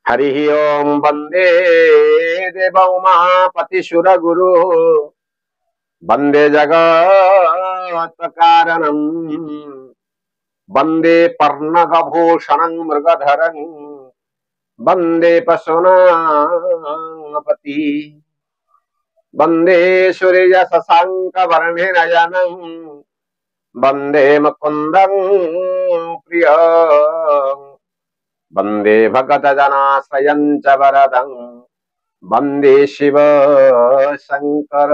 हरि ओम वंदे देव उमापति सुर गुरु वंदे जगत कारणम वंदे पर्णग भूषणं मृगधरं वंदे पशुनापति वंदे सूर्य शशांक वर्णिनयनं वंदे मुकुंदं प्रिय वंदे भगत जनाश्रयं च वरदं वंदे शिव शंकर।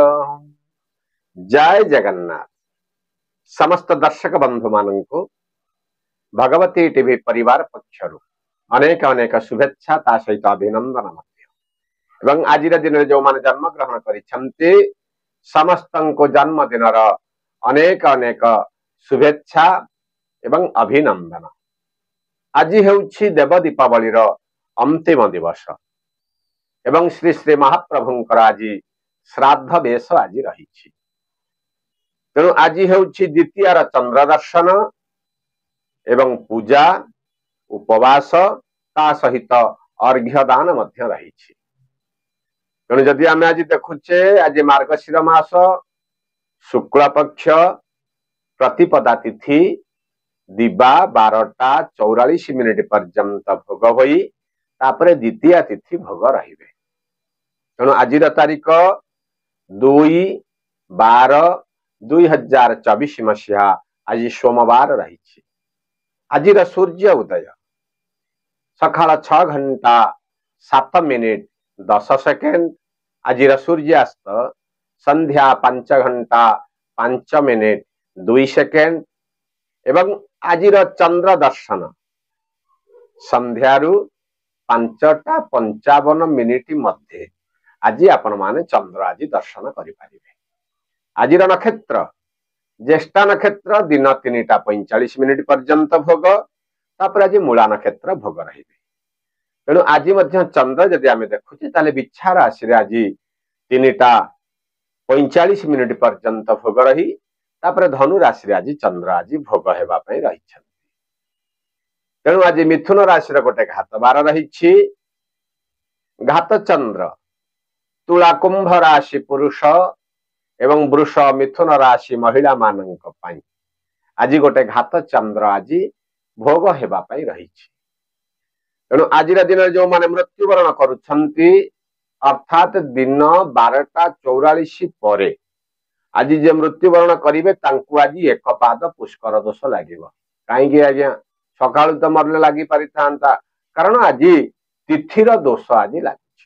जय जगन्नाथ। समस्त दर्शक बंधु मानंकु भगवती टीवी परिवार पक्षरु अनेक अनेक शुभेच्छा ता सहित अभिनंदन एवं आज दिन जो माने जन्म ग्रहण करिसेंती समस्तंको जन्मदिनर अनेक अनेक शुभेच्छा एवं अभिनंदन। आज हेउछि देव दीपावलीर अंतिम दिवस एवं श्री श्री महाप्रभुंकर आज श्राद्ध बेश आज रही। तेणु आज हेउछि द्वितीयार चंद्र दर्शन एवं पूजा उपवास ता सहित अर्घ्य दान मध्य रही। तेणु जदि आम आज देखुचे आज मार्गशीर मास शुक्ल पक्ष प्रतिपदा तिथि दिबा 12:44 पर्यंत भोग होई तापरे द्वितीय तिथि भोग रहिबे। तेणु आज तारीख 2/12/2024 मसीहा आज सोमवार रही। आज सूर्य उदय सकाळ 6:07:10। आज सूर्यास्त संध्या 5:05:02 एवं आज चंद्र दर्शन संध्यारू 5:55 मध्य आज आपण माने चंद्र आज दर्शन करि परिबे। आज नक्षत्र ज्येष्ठा नक्षत्र दिन 3:45 पर्यंत भोग तापर आज मूला नक्षत्र भोग रहिबे। तेणु आज मध्य चंद्र जदि आमे देखुचे ताले बिच्छा राशि आज 3:45 पर्यंत भोग रही तापर धनु राशि आज चंद्र आज भोग हेबा पई रही। तेणु आज मिथुन राशि गोटे घात बार रही। घात चंद्र तुला कुंभ राशि पुरुष एवं वृष मिथुन राशि महिला मानक पाई आज गोटे घात चंद्र आज भोग हेबा पई रही। तेणु आज दिन जो माने मृत्युवरण करुछंती अर्थात दिन 12:44 परे आज जे मृत्युवरण करिवे तांकु आज एक पाद पुष्कर दोष लागिबो। काहेकि आज्ञा सकाळु तो मरले लागि पारि थांता कारण आज तिथिर दोष आज लागि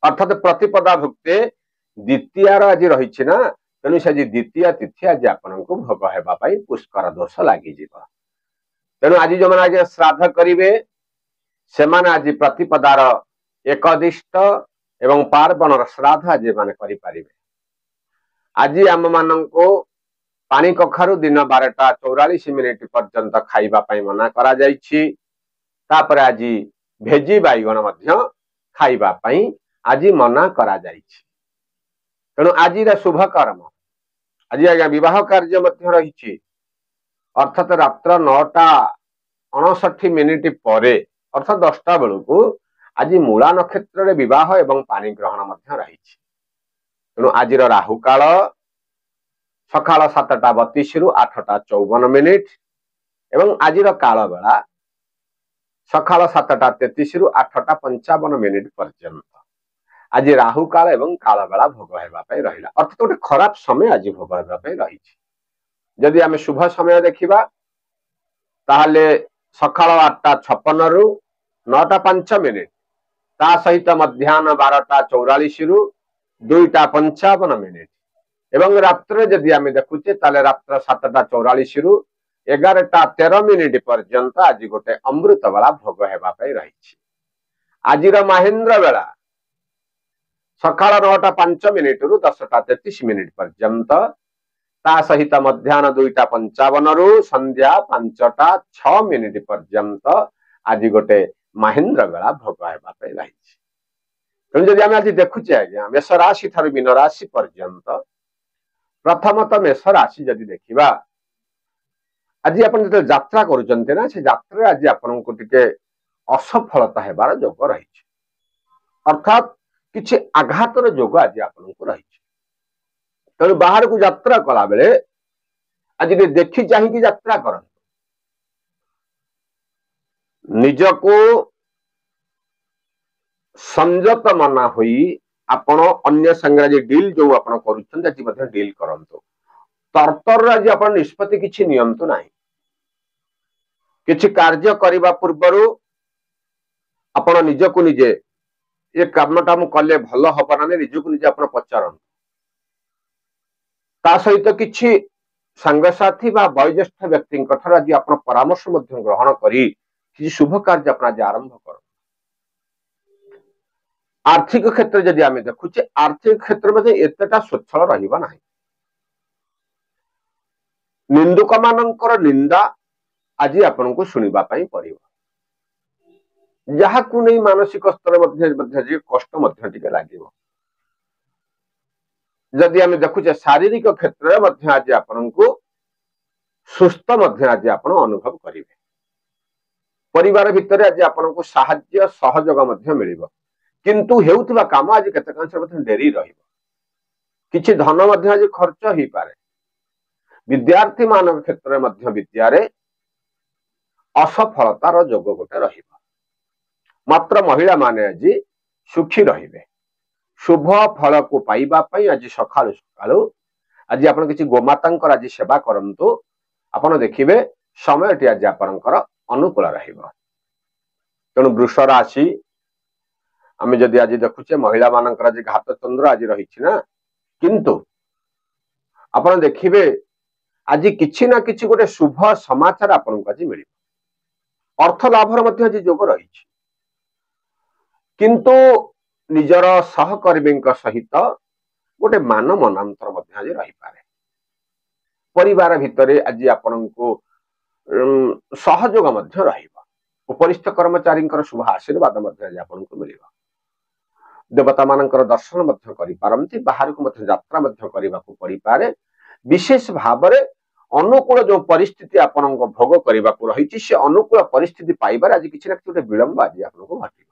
अर्थात प्रतिपदा भुक्ते द्वितीयार आज रही ना। तेणु से द्वितीय तिथि आज आपको भोग हेबा पई पुष्कर दोष लागि जिवो। तेणु आज जो माने आज श्राद्ध करिवे से माने आज प्रतिपदार एकदिष्ट एवं पार्वणर श्राद्ध आज माने करि परिबे। आज आम मानको पानी कखारु दिन 12:44 पर्यंत खाइबा पई मना करा जाइछि। तापर आज भेजी बाइगण मध्य खाइबा पई आज मना करा जाइछि। तेणु आज शुभ कर्म आज आज्ञा विवाह कार्य मध्य रही अर्थात रात्र 9:59 परे अर्थात 10टा बेलू आज मूला नक्षत्र विवाह एवं पानी ग्रहण मध्य रही। तेणु आज राहु काल सकाळ 7:32 ରୁ 8:54 एवं आज काल बेला सकाळ 7:33 ରୁ 8:55 पर्यंत आज राहु काल एवं काल बेला भोग हेबा पई रहिला। अर्थात गोटे खराब समय आज भोग हेबा पई रही। जदि आमे शुभ समय देखिबा ताहले सकाळ 8:56 ରୁ 9:05 ता सहित मध्याह्न 12:44 ରୁ 2:55 एवं रात्र जदि आमे देखुचे ताले रात्र 7:44 ରୁ 11:13 पर्यंत आज गोटे अमृत बेला भोग हेबा पई रही। आज महेंद्र बेला सकाळ 9:05 ରୁ 10:33 पर्यंत ता सहित मध्याह्न 2:55 ରୁ संध्या 5:06 पर्यंत आज गोटे महेंद्र बेला भोग हेबा पई रही। तेणु जदि आमे आज देखुचे आज्ञा मेष राशि थारु मीन राशि पर्यंत प्रथमतः मेष राशि जदि देखिबा आज आपण जते यात्रा करूचंते ना से यात्रा आज आपनको टिके असफलता हेबार जोग रही अर्थात किछि आघातर जोग आज आपको रही तेणु बाहर को यात्रा कला बेले आज देखी चाहिए यात्रा कर निजको संयत मना हुई आपण अन्य संगे डील जो आप कर डील करंतु तरतर आज आप निष्पत्ति किछि नियंतु नाही किछि कार्य करबा पूर्वरु आपण निजको निजे ये कामटा मु कले भल हब ना निजको निजे आपण पचारन ता सहित किछि संगसाथी बा वयोज्येष्ठ व्यक्ति आज आप परामर्श ग्रहण करी किछि शुभ कार्य आप आज आरंभ कर आर्थिक क्षेत्र जदि आम देखुचे आर्थिक क्षेत्र में एतेटा स्वच्छल रहिबा नाही निंदुक मानकर निंदा आज आपन को सुनिबा पई पड़िबो जहाकु नहीं मानसिक स्तर मध्य कष्ट मध्य टिके लागिबो जदि आम देखुचे शारीरिक क्षेत्र में आज आपन को सुस्थ मध्य आज आपन अनुभव करिवे परिवार भितर आज आपन को सहाय्य सहयोग मध्य मिलिबो किंतु हेउथिबा काम आज केते कांश मध्य डेरी रहिबो किछि धन मध्य आज खर्च ही पारे विद्यार्थी मान क्षेत्र मध्य विद्यारे असफलतार जोग गोटे रहिबो मात्र महिला माने आज सुखी रहिबे शुभ फल को पाइबा पई आज सकाळु सकाळु आज आपण किछि गोमातांकर आज सेवा करंतु आपण देखिबे समयटी आज आपणकर अनुकूल रहिबो तेणु वृष राशि आम जदि आज देखुचे महिला मानकर आज घात चंद्र आज रही ना किंतु आपण देखिबे आज किछि ना किछि गोटे शुभ समाचार आपन को आज मिल अर्थ लाभर मध्य आज जोग रही किंतु निजर सहकर्मी सहित गोटे मान मनांतर मध्य आज रही पारे परिवार भितर आज आपण को सहयोग मध्य रहिबा उपरिस्थ कर्मचारी शुभ आशीर्वाद मध्य आज आपण को मिलिबा देवता मानकर दर्शन मध्य करि पारंती बाहर को मध्य यात्रा मध्य करबा को पड़ी पारे विशेष भाव में अनुकूल जो परिस्थिति आपण को भोग करबा को रही से अनुकूल परिस्थिति पाइबार आज किछि ना किछि विलंब आज आपण को घटिबा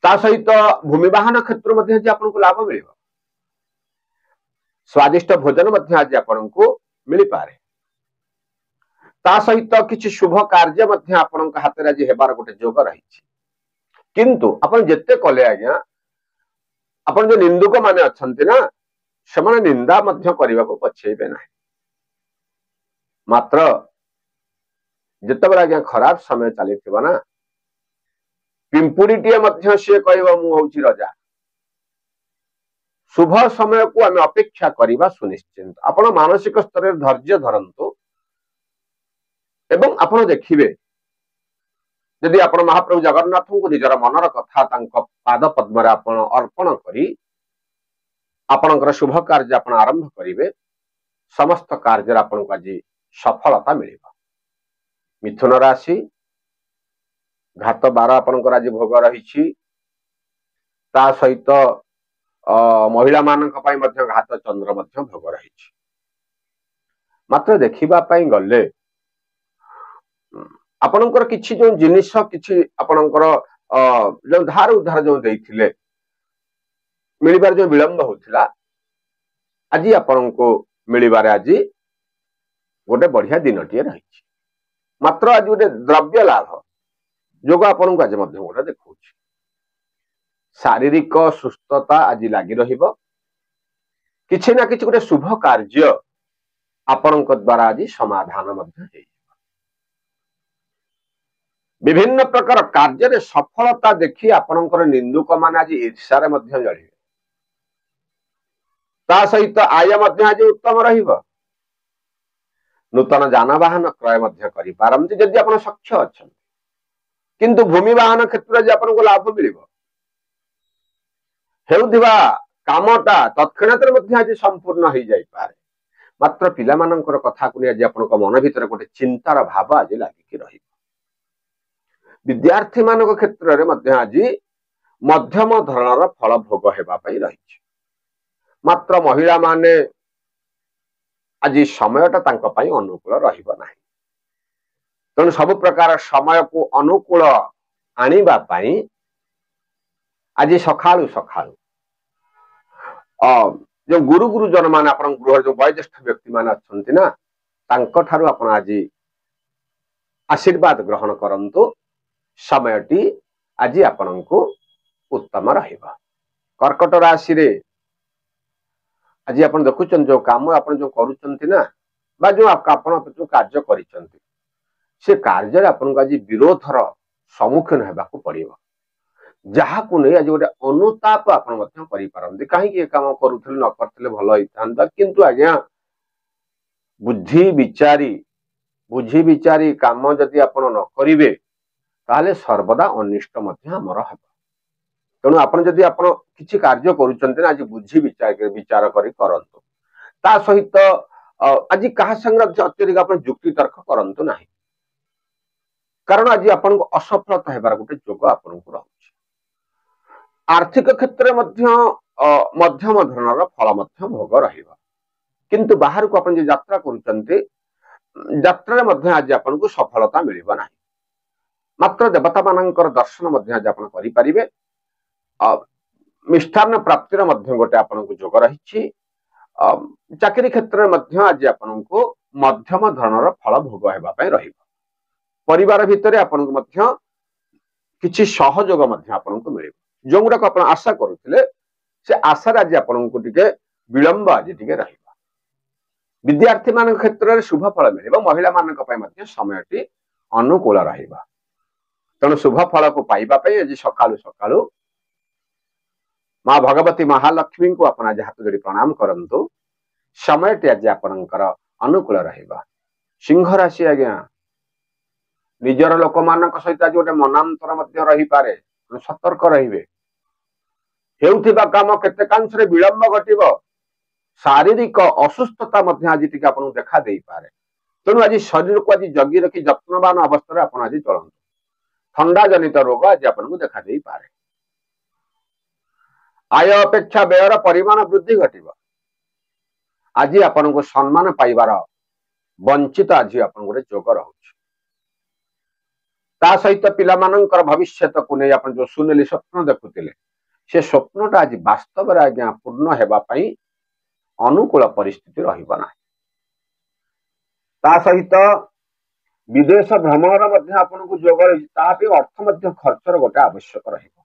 ता सहित भूमि वाहन क्षेत्र मध्य आज आपण को लाभ मिलिबा स्वादिष्ट भोजन मध्य आज आपण को मिली पारे ता सहित किछि शुभ कार्य मध्य आपण को हाथ रे आज हेबार गोटे जोग रही किंतु अपन जेते कले आज्ञा अपन जो निंदुक माने अछंती ना सेमाने निंदा मध्य करबा को पछेबे नाही मात्र जेते आज्ञा खराब समय चलीथिबा ना पिंपुड़ीटिए मध्य से कहबा मु होउची राजा शुभ समय को आम अपेक्षा करबा सुनिश्चित आपण मानसिक स्तर रे धैर्य धरंतु एवं आपण देखिबे यदि आप महाप्रभु जगन्नाथ को निजर मनर कथा पाद पद्म अर्पण करी आपणकर शुभ कार्य आप आरंभ करेंगे समस्त कार्य आपन को आज सफलता मिल मिथुन राशि घात 12 आपणकर आज भोग रही सहित महिला मानक पई मध्य घात चंद्र मध्य भोग रही मात्र देखिबा पई गले आपणकर किछि जो जिनिस किछि आपणकर जो धार उधार जो देइथिले मिलिबार जो विलंब होथिला आज आपण को मिलिबार आज गोटे बढ़िया दिनटिए रही मात्र आज गोटे द्रव्य लाभ जोग आपण को आज मध्य गोटे देखौ शारीरिक सुस्थता आज लागि रहिबो किछि ना किछि गोटे शुभ कार्य आपण को द्वारा आज समाधान मध्य हे विभिन्न प्रकार कार्य सफलता देखी आपणकर निंदुक मान आज ईर्षार मध्य जड़े ता सहित आय मध्य आज उत्तम रहिबो नूतन जानवाहन क्रय मध्य करि पारंती जदि आपण सक्षम अछन किंतु भूमि वाहन क्षेत्र जे आपण को लाभ मिलिबो हेउदिबा कामटा तत्क्षणात मध्य आज संपूर्ण हो जाई पारे मात्र पिला मानकर कथा को आज आपण को मन भीतर गोटे चिंतार भाव आज लागि रहिबो विद्यार्थी मान क्षेत्र में मध्य आज मध्यम धरणर फल भोग हेबा पई रही मात्र महिला माने आज समयटा तांको पई अनुकूल रहिबो नाही तेणु सब प्रकार समय को अनुकूल आनिबा पाई आज सकाळु सकाळु जो गुरु गुरुजन मान आपण गृह जो वयोज्येष्ठ व्यक्ति मान अछंती ना तांको ठारू आपण आज आशीर्वाद ग्रहण करंतु समयटी आज आपण को उत्तम रहिबा। कर्कट राशि रे आज आपण देखुचन जो काम आपण जो करूचंती ना बा जो आपण जो कार्य करिचंती से कार्य आपण आज विरोधर सम्मुखीन हेबाकू पड़िबो जहाँ को नहीं आज गोटे अनुताप आपण मध्य करि पारंती कहीं काम करूथले न करथले भलो हितांता किंतु आज्ञा बुझी विचारी काम जदि आपण न करिवे ताले सर्वदा अनिष्ट मध्य हमर हेबो। तेणु आपण जदि आपण किछि कार्य करूचंती ना आज बुझी विचार करी करंतु ता सहित आज कहा संग अत्यधिक आपण जुक्ति तर्क करंतु नाही कारण आज आपण को असफलता हेबार गोटे जोग आपण को रहउछि। आर्थिक क्षेत्र मध्यम धरणर फल भोग रहिबा किंतु बाहर को आपण जे यात्रा करूचंती यात्रा मध्य आज आपण को सफलता मिलिबा नाही मात्र देवता मानकर दर्शन मध्य आज आपण करि परिबे मिष्ठान्न प्राप्तिर मध्य गोटे आपण को जोग रहिछि। चाकरी क्षेत्र मध्य आज आपण को मध्यम धरणर फल भोग हेबा पय रहिबा। परिवार भितरे आपण को मध्य किछि सहयोग मध्य आपण को मिलिबा जो गुडा को आपण आशा करूथिले से आशा आज आपण को टिके विलंब आज टिके रहिबा। विद्यार्थी मान क्षेत्र में शुभ फल मिलिबा महिला मान पय मध्य समयटी अनुकूल रहिबा। तेणु शुभ फल को पाइबा पय आज सकाळु सकाळु मां भगवती महालक्ष्मी को आपण आज हाथ जोड़ी प्रणाम करंतु समयटी आज आपणकर अनुकूल रहिबा। सिंह राशि आज्ञा निजर लोक मानक सहित आज गोटे मनांतर मध्य रही पारे सतर्क रहिबे हेउथिबा काम केतेकांश रे विलंब घटिबो शारीरिक असुस्थता मध्य आज टिके आपन देखा देई पारे। तेणु आज शरीर को आज जगी रखी जत्नवान अवस्था रे आपन आज चलंतु ठंडा जनित रोग आज आपन को देखा देई पारे। आय अपेक्षा व्ययर परिमाण वृद्धि घटिबो आज आपन को सम्मान पाइबार वंचित आज आपन गोटे जोग रहउछि। ता सहित पिला मानकर भविष्य को नहीं आपन जो सुनेली स्वप्न देखुतिले से स्वप्नटा आज वास्तव रे आज्ञा पूर्ण हेबा पई अनुकूल परिस्थिति रहिबा नाही। ता सहित विदेश भ्रमण मध्य आपन को जोग रही ता पे अर्थ मध्य खर्चर गोटे आवश्यक रहिबो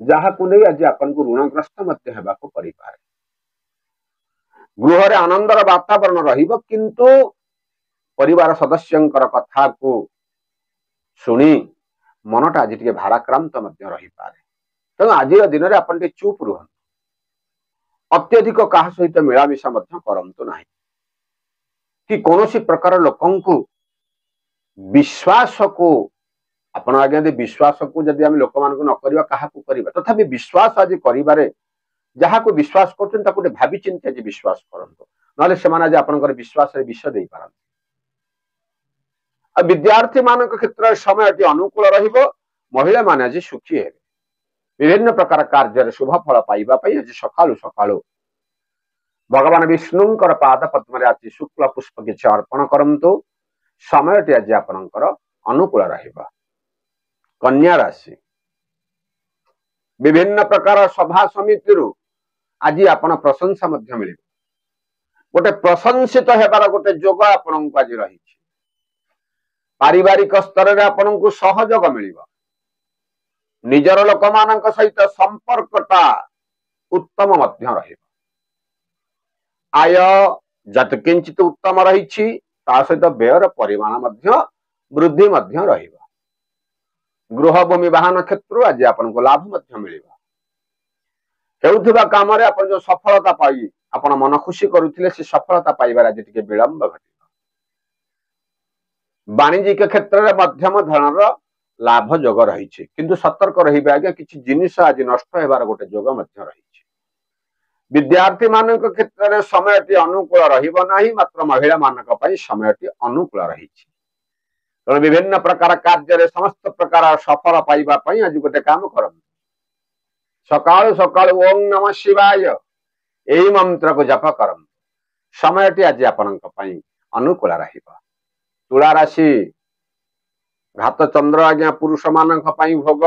जहा को नहीं आज आपन को ऋणग्रस्त मध्य हेबा को परि पारे। गृह रे आनंदर वातावरण रहिबो किंतु परिवार सदस्यंकर कथा को सुनी मनटा आज टिके भाराक्रांत मध्य रही पारे। तेणु आज दिन में आपन चुप रुहन अत्यधिक कहा सहित मिलामिशा मध्य करंतु नाही कि कौनसी प्रकार लोकं को विश्वास को आपण आगे विश्वास को जदि आम लोक मान न करवा कहा करवा तथापि विश्वास आज करिबारे जहा को विश्वास करछन ताको भाबी चिंता आज विश्वास करंतु नले से आज आपनकर विश्वास रे विष देई पारन। विद्यार्थी मान क्षेत्र समय अति अनुकूल रहिबो महिला मान आज सुखी हेबे विभिन्न प्रकार कार्य शुभ फल पाइबा पई आज सकाळु सकाळु भगवान विष्णुंकर पाद पद्म रे आज शुक्ल पुष्प किछि अर्पण करंतु समयटी आज आपनकर अनुकूल रहिबा। कन्या राशि विभिन्न प्रकार सभा समिति रु आज आपण प्रशंसा मध्य मिलिबो गोटे प्रशंसित हेबार गोटे जोग आपण को आज रही। पारिवारिक स्तर में आपन को सहयोग मिलिबा निजर लोक मानक सहित संपर्कटा उत्तम मध्य रहिबा। आय जत किंचित उत्तम रहिछि ता सहित व्ययर परिमाण मध्य वृद्धि मध्य रहिबा। गृह भूमि वाहन क्षेत्र आज आपन को लाभ मध्य मिलिबा। हेउथिबा काम रे आपन जो सफलता पाई आपन मन खुशी करूथिले से सफलता पाइबार आज टिके विलंब घटिबा। वाणिज्यिक क्षेत्र में मध्यम धरणर लाभ जोग रही किंतु सतर्क रहिबे आज्ञा किछि जिनिस आज नष्ट हेबार गोटे जोग मध्य रही। विद्यार्थी मानक क्षेत्र में समयटी अनुकूल रहिबो नाही मात्र महिला मानक पई समयटी अनुकूल रही। तेणु विभिन्न प्रकार कार्य समस्त प्रकार सफल पाइबा पई आज गोटे काम करन सकाळु सकाळु ओम नमः शिवाय एही मंत्र को जप करन समयटी आज आपनक पई अनुकूल रहिबा। तुला राशि घात चंद्र आज्ञा पुरुष मानक पई भोग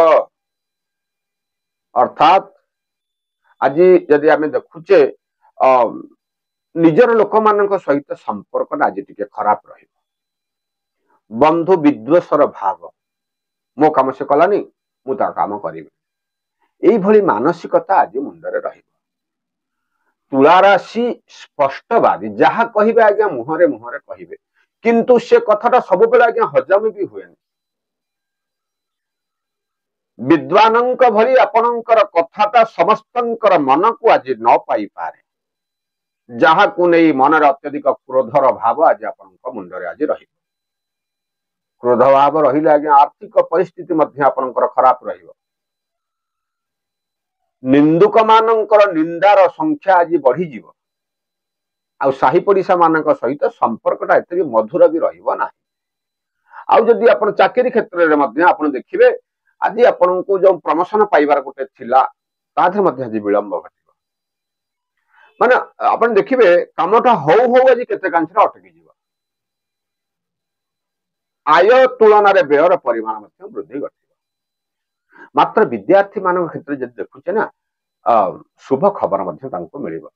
अर्थात आज जदि आम देखुचे निजर लोक मान सहित संपर्क आज टी खराब रहिबो बंधु विद्वेषर भाव मो काम से कलानी मु तार काम करिबि एई भली मानसिकता आज मुंडरे रहिबो तुला राशि स्पष्टवादी जहाँ कहिबे आज्ञा मुहरे मुहरे कहिबे किंतु से कथाटा सब बेले आज्ञा हजम भी हुएनि विद्वानंक भली आपणकर कथाटा समस्तंकर मन को आज न पाई पारे जहाँ को नहीं मनर अत्यधिक क्रोधर भाव आज आपणक मुंडरे आज रहिबो क्रोध भाव रहिले आज्ञा आर्थिक परिस्थिति मध्य आपणकर खराब रहिबो निंदुक मानकर निंदार संख्या आज बढ़ी जीव आ साही पड़िशा मानक सहित संपर्कटा एते भी मधुर भी रहिबो ना आउ जदि आपण चाकरी क्षेत्र रे मध्य आपण देखिबे आज आपण को जो प्रमोशन पाइबार गोटे थिला ताधे मध्य आज विलंब घटिबो माने आपण देखिबे कामटा हो हो आज केते कांछरा अटकी जीव आय तुलन रे व्ययर परिमाण मध्य वृद्धि घटिबो मात्र विद्यार्थी मानक क्षेत्र जदि देखुचे ना शुभ खबर मध्य तांको मिलिबो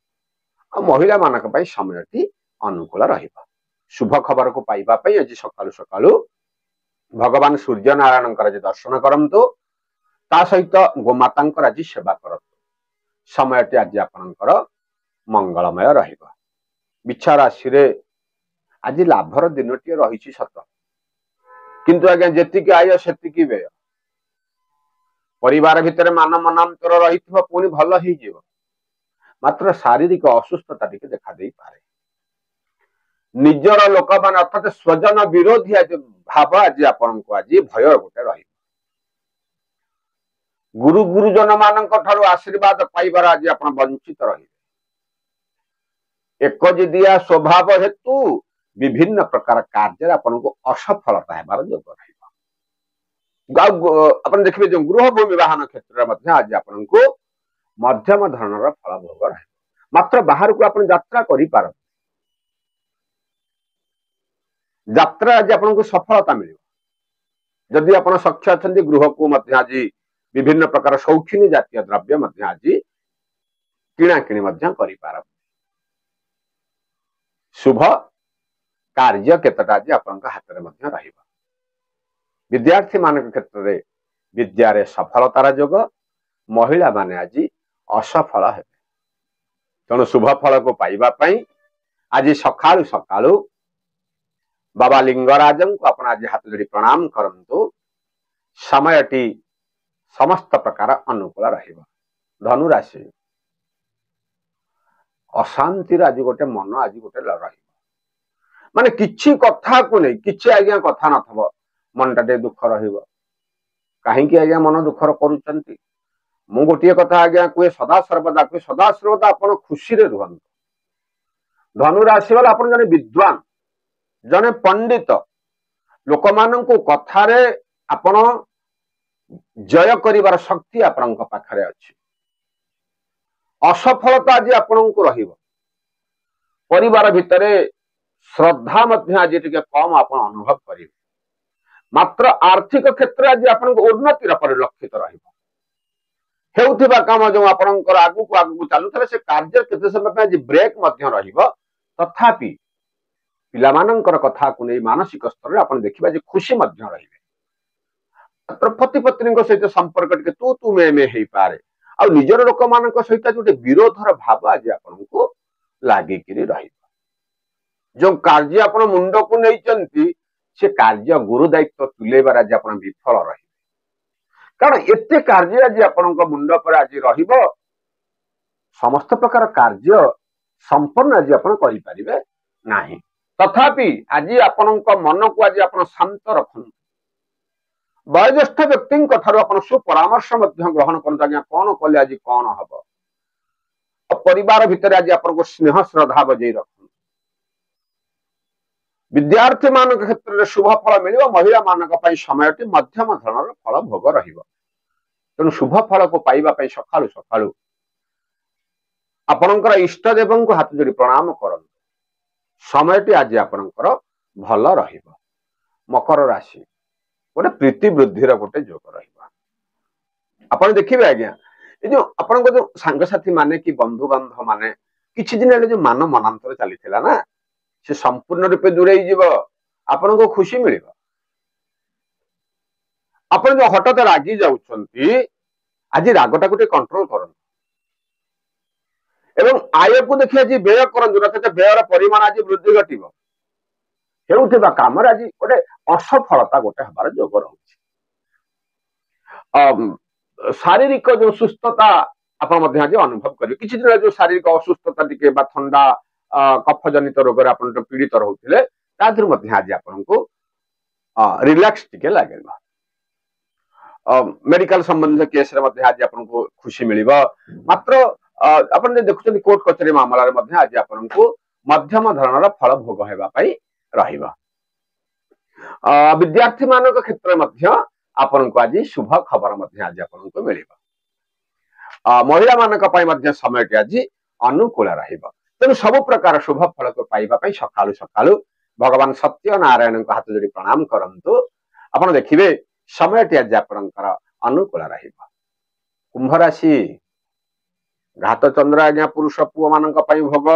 आ महिला मानक पई समयटी अनुकूल रहिबो शुभ खबर को पाइबा पई आज सकाळु सकाळु भगवान सूर्य नारायण दर्शन करंतु ता सहित गोमाता आज सेवा करतु समयटी आज आपणकर मंगलमय रहिबो बिच्छा राशि रे आज लाभर दिनटी रहिछि सत किंतु आज्ञा जेतिकी आय सेतिकी व्यय परिवार भितर मान मनांतर रही पुणी भल हो मात्र शारीरिक असुस्थता टी देखा दे पारे निजर लोक मान अर्थात स्वजन विरोधी आज भाव आज आपण को आज भय गोटे रही गुरु गुरुजन मान आशीर्वाद पाइबार आज आप वंचित रही एकजिदिया स्वभाव हेतु विभिन्न प्रकार कार्य आपन को असफलता हेबार योग रही अपन देखिए जो गृह भूमि वाहन क्षेत्र में आज आपन को मध्यम धरणर फल भोग रहे मात्र बाहर को अपन यात्रा करि पार यात्रा आज आपन को सफलता मिले जदि अपन सक्षम अछंती गृह को मध्य आज विभिन्न प्रकार शौखिनी जातीय द्रव्य मध्य आज किणा किणी मध्य करि पार शुभ कार्य केतटा आज आपन हाथ में मध्य रहिबा विद्यार्थी मान क्षेत्र में विद्यारे सफलतार जोग महिला माने आज असफल हे तेणु शुभ फल को पाइबा पई आज सकाळु सकाळु बाबा लिंगराज को अपन आज हाथ जोड़ी प्रणाम करंतु समयटी समस्त प्रकार अनुकूल रहिबा धनु राशि अशांति आज गोटे मन आज गोटे रहिबा माने किछि कथा को नहीं किछि आज्ञा कथा नथबो मनटा टे दुख रहिबो काहेकि आज्ञा मन दुखर करूचंती मु गोटे कथा आज्ञा कुए सदा सर्वदा आपण खुशी रे रुहंतु धनु राशि वाला आपण जने विद्वान जने पंडित लोक मान को कथारे आपण जय करिवार शक्ति आपण पाखरे अछि असफलता आज आपण को रहिबो परिवार भितरे श्रद्धा मध्य आज टिके कम आपण अनुभव करिवे मात्र आर्थिक क्षेत्र आज आपण उन्नतिर परिलक्षित रहिबो हेउथिबा काम जो आपणकर आगु को चालू से कार्य केते समय आज ब्रेक मध्य रहिबो तथापि पिला मानकर कथा को नहीं मानसिक स्तर रे आपण देखिबा जे खुशी मध्य रहिबे मात्र पति पत्नी सहित संपर्क टिके तू तू में हेई पारे आ निजर लोक मानक सहित जोटे विरोधर भाव आज आपण को लागि किरी रहिबो जो कार्य आपण मुंड को नहीं चंती से कार्य गुरु दायित्व तुलेबार आज आप विफल रही कारण एते कार्य आज आपण मुंड पर आज रहिबो समस्त प्रकार कार्य संपूर्ण आज आपण करि परिबे नाही तथापि आज आपण मन को आज आपण शांत रखन वयोज्येष्ठ व्यक्ति कथार आपण सुपरामर्श मध्य ग्रहण करन आज्ञा कौन कले आज कौन हबो परिवार भितर आज आपण स्नेह श्रद्धा बजै रख विद्यार्थी मान क्षेत्र में शुभ फल मिल महिला मान समय मध्यम धरणर फल भोग तेणु शुभ फल को पाइबा सकाळु सकाळु आपणकर इष्ट देव को हाथ जोड़ी प्रणाम करन समयटी आज आपणकर भल रहिबो मकर राशि गोटे प्रीति वृद्धि गोटे जोग रहा देखिए आज्ञा ये जो आपण जो सांगसाथी माने कि बंधु बांधव माने किछि दिन जो मान मनांतर चली ना से संपूर्ण रूपे दूरे आपण को खुशी मिल आपण जो हठात रागी जाउछंती आज रागटा गोटे कंट्रोल करन एवं आय को देखिए आज व्यय करन नचेत व्ययर परिमाण आज वृद्धि घटिबो हेउथिबा काम आज गोटे असफलता गोटे हबार जोग रहउछि शारीरिक जो सुस्थता आपण मध्य आज अनुभव करिवे किछि दिन जो शारीरिक असुस्थता टिके बा ठंडा कफ जनित रोग रे आपण पीड़ित रहउथिले तादर मध्य आज आपण को रिलैक्स टिके लागेबा मेडिकल संबंधी केस रे मध्य आज आपण को खुशी मिलिबा मात्र आपण देखुछन कोर्ट कचेरी मामला रे मध्य आज आपण को मध्यम धरणर फल भोग हेबा पई रहिबा विद्यार्थी मानक क्षेत्र मध्य आपण को आज शुभ खबर मध्य आज आपण को मिलिबा महिला मानक पई मध्य समय के आज अनुकूल रहिबा तेणु सब प्रकार शुभ फल को पाइबा पई सकाळु सकाळु भगवान सत्य नारायण को हाथ जोड़ी प्रणाम करंतु आपण देखिबे समय टी आज आपणकर अनुकूल रहिबा कुंभ राशि घात चंद्र आज्ञा पुरुष पुओ मानक पई भोग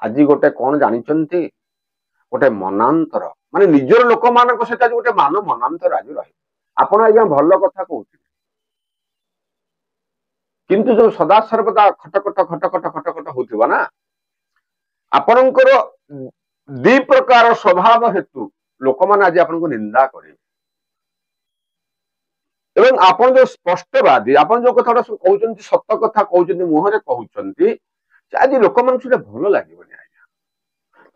आज गोटे कौन जानिचंती गोटे मनांतर माने निजर लोक मानक सहित आज गोटे मान मनांतर आज रही आपण आज्ञा भल कथा कहते किंतु जो सदा सर्वदा खटखट खटखट खटखट होथिबा ना आपणकर दी प्रकार स्वभाव हेतु लोक मान आज आपन को निंदा करे एवं आपण जो स्पष्टवादी आपण जो कथा कहउचंती सत्य कथा कहउचंती मुहरे कहउचंती आज लोक मान सुले भल लागिबनी आज्ञा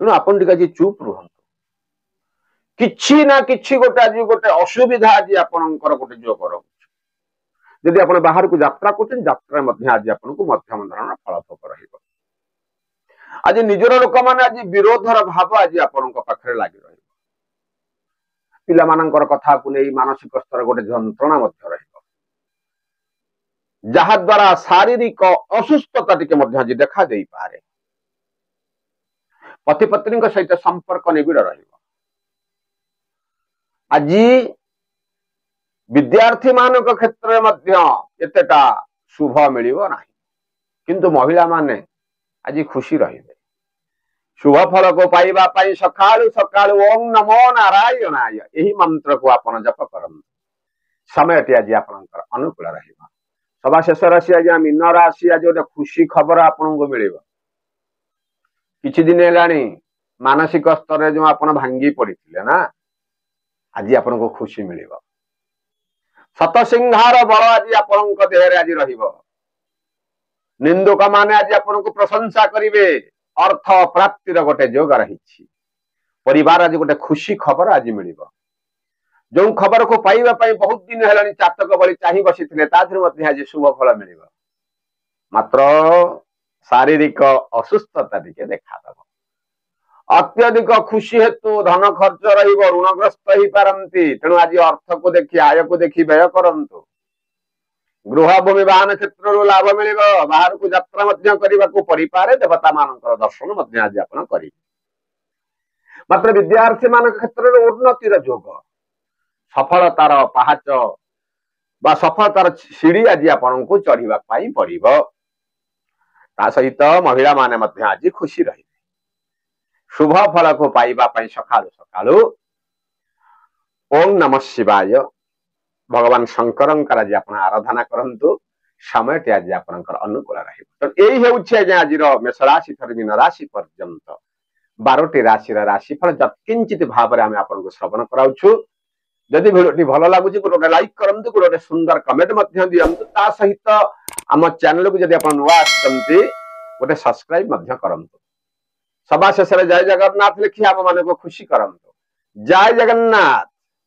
तेणु आपण टिक आज चुप रुहंतु किछि ना किछि गोटे आज गोटे असुविधा आज आपणकर गोटे जो कर यदि आपण बाहर को यात्रा करछन यात्रा मध्य आज आपण को मध्यम धरण फल भोग रहिबो आज निजर लोक माने आज विरोधर भाव आज आपणक पाखरे लागि रहिबो पिला मानकर कथा को नहीं मानसिक स्तर गोटे जंत्रणा मध्य रहिबो जहा द्वारा शारीरिक असुस्थता टिके मध्य आज देखा देई पारे पति पत्नी सहित संपर्क निबिड़ रहिबो आज विद्यार्थी मानक क्षेत्र मध्य एतेटा शुभ मिलिबो नाही किंतु महिला माने आज खुशी रहिबे शुभ फल को पाइबा पाई सकाळु सकाळु ओम नमो नारायणाय एही मंत्र को आपण जप करन समय टी आज आपनकर अनुकूल रहिबा सभा शेष राशि आज मीन राशि आज गोटे खुशी खबर आपण को मिलिबो किछि दिन हेलानी मानसिक स्तर जो आपण भांगी पड़िथिले ना आज आपण को खुशी मिलिबो सत सिंहार बल आज आपण को देह रे आज रहिबो निंदुक माने आज आपण को प्रशंसा करिवे अर्थ प्राप्तिर गोटे जोग रही परिवार आज गोटे खुशी खबर आज मिलिबो जो खबर को पाइबा पई बहुत दिन हेलानी चातक बली चाहि बसिथिले ताधर मध्ये आज शुभ फल मिलिबो मात्र शारीरिक असुस्थता टिके देखा दबो अत्यधिक खुशी हेतु धन खर्च रहिबो ऋणग्रस्त ही पारंती तेणु आज अर्थ को देखि आय को देखि व्यय करंतु गृह भूमि वाहन क्षेत्र लाभ मिल बाहर को यात्रा करने को परिपारे देवता मानकर दर्शन आज आपण करी मात्र विद्यार्थी मान क्षेत्र में उन्नतिर जोग सफलतार पहाच बा सफलतार सीढ़ी आज आपण को चढ़ा पड़ो ता सहित महिला माने मध्य आज खुशी रही शुभ फल को पाइबा सकाळु सकाळु ओम नमः शिवाय भगवान शंकर आज आप आराधना करंतु समय टी आज आपनकर अनुकूल रहिबो तो एही हेउछि आज मेष राशि थर मीन राशि पर्यंत 12टी राशि राशिफल यत्किंचित भाव में आपनको श्रवण कराउछु जदि भिडियोटी भल लागुछि गोटे लाइक करंतु गोटे सुंदर कमेंट मध्य दियंतु ता सहित आम चैनल को जदि आपण नुआ आछंती गोटे सब्सक्राइब मध्य करंतु सभा शेष जय जगन्नाथ लिखि आप माने को खुशी करंतु जय जगन्नाथ।